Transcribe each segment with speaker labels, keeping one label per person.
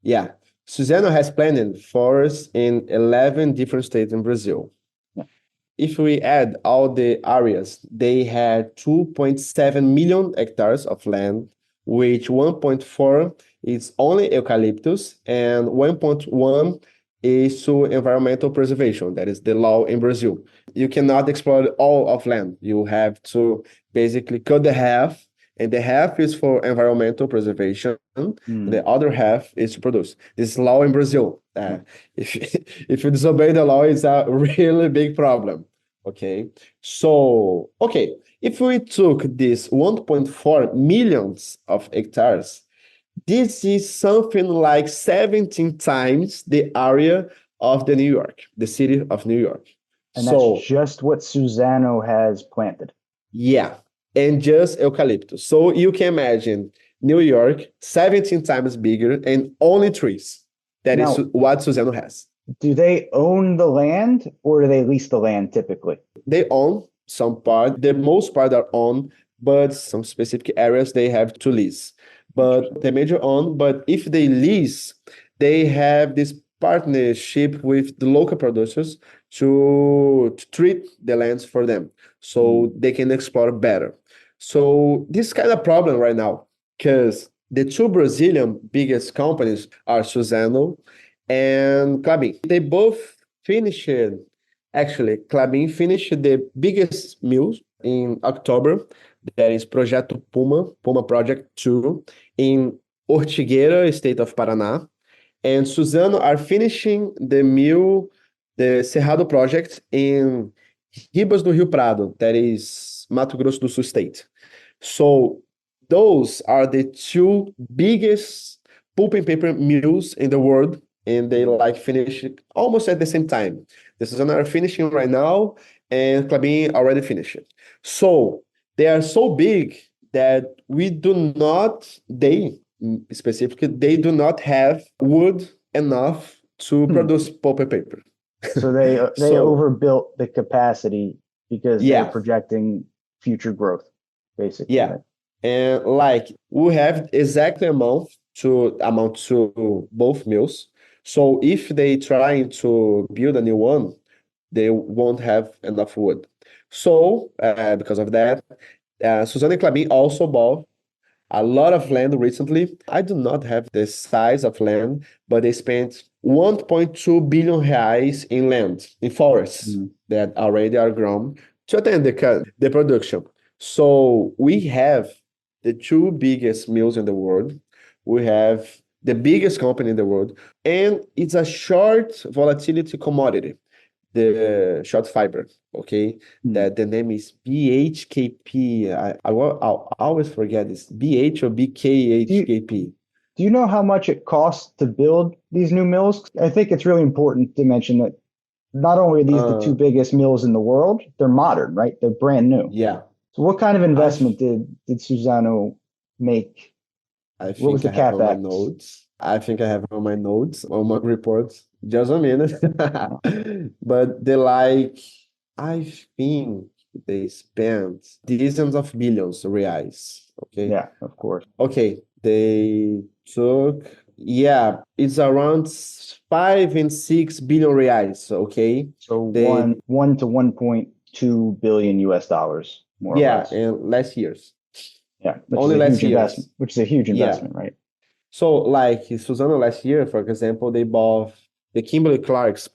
Speaker 1: Yeah. Suzano has planted forests in 11 different states in Brazil.
Speaker 2: Yeah.
Speaker 1: If we add all the areas, they had 2.7 million hectares of land, which 1.4 is only eucalyptus and 1.1 is to environmental preservation. That is the law in Brazil. You cannot explore all of land. You have to basically cut the half, and the half is for environmental preservation. The other half is to produce. This is law in Brazil. If if you disobey the law, it's a really big problem. Okay. So, okay, if we took this 1.4 millions of hectares, this is something like 17 times the area of the New York, the city of New York.
Speaker 2: And that's
Speaker 1: So,
Speaker 2: just what Suzano has planted.
Speaker 1: yeah, and just eucalyptus. So you can imagine New York 17 times bigger and only trees. That is
Speaker 2: Now,
Speaker 1: what Suzano has.
Speaker 2: do they own the land or do they lease the land typically?
Speaker 1: They own some part, the most part are owned, but some specific areas they have to lease. But the major own, but if they lease, they have this partnership with the local producers to treat the lands for them so they can explore better. So this kind of problem right now, because the two Brazilian biggest companies are Suzano and Klabin. They both finished, actually, Klabin finished the biggest mills in October. That is Projeto Puma, Puma Project 2, in Ortigueira, state of Paraná. And Suzano are finishing the mill, the Cerrado project in Ribas do Rio Prado, that is Mato Grosso do Sul state. So those are the two biggest pulp and paper mills in the world, and they like finish almost at the same time. The Suzano are finishing right now, and Klabin already finished. So they are so big that we do not, they specifically, they do not have wood enough to
Speaker 2: Hmm.
Speaker 1: produce pulp and paper.
Speaker 2: So they
Speaker 1: So
Speaker 2: overbuilt the capacity because they're
Speaker 1: yeah,
Speaker 2: projecting future growth, basically,
Speaker 1: yeah.
Speaker 2: right?
Speaker 1: And like we have exactly amount to both mills. So if they trying to build a new one, they won't have enough wood. So because of that, Suzano and Klabin also bought a lot of land recently. I do not have the size of land, but they spent 1.2 billion reais in land, in forests
Speaker 2: Mm.
Speaker 1: that already are grown to attend the production. So we have the two biggest mills in the world. We have the biggest company in the world, and it's a short volatility commodity, the short fiber. Okay,
Speaker 2: Mm.
Speaker 1: that the name is BHKP. I always forget this, BH or
Speaker 2: Do you
Speaker 1: BKHKP.
Speaker 2: do you know how much it costs to build these new mills? I think it's really important to mention that not only are these the two
Speaker 1: Uh,
Speaker 2: biggest mills in the world, they're modern, right? They're brand new.
Speaker 1: yeah,
Speaker 2: So what kind of
Speaker 1: I
Speaker 2: investment did Suzano make?
Speaker 1: I
Speaker 2: What was
Speaker 1: think
Speaker 2: the
Speaker 1: I have on my
Speaker 2: capex?
Speaker 1: notes. I think I have on my notes, on my reports. Just a minute. But they like, I think they spent dozens of billions reais. Okay.
Speaker 2: Yeah, of course.
Speaker 1: Okay. They took, yeah, it's around 5 and 6 billion reais. Okay.
Speaker 2: So
Speaker 1: They,
Speaker 2: one to 1.2 billion US dollars, more or
Speaker 1: yeah,
Speaker 2: less.
Speaker 1: and last years.
Speaker 2: Yeah, which is
Speaker 1: Only
Speaker 2: a
Speaker 1: last
Speaker 2: huge investment,
Speaker 1: years.
Speaker 2: which is a huge
Speaker 1: Yeah.
Speaker 2: investment, right?
Speaker 1: So, like Suzano last year, for example, they bought the Kimberly Clark's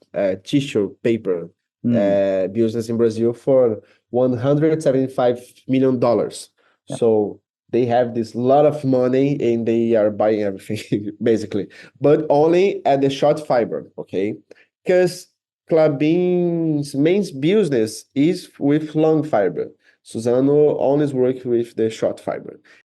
Speaker 1: tissue paper
Speaker 2: Mm,
Speaker 1: business in Brazil for $175 million.
Speaker 2: yeah.
Speaker 1: So they have this lot of money and they are buying everything basically, but only at the short fiber, okay? Because Klabin's main business is with long fiber. Suzano always work with the short fiber.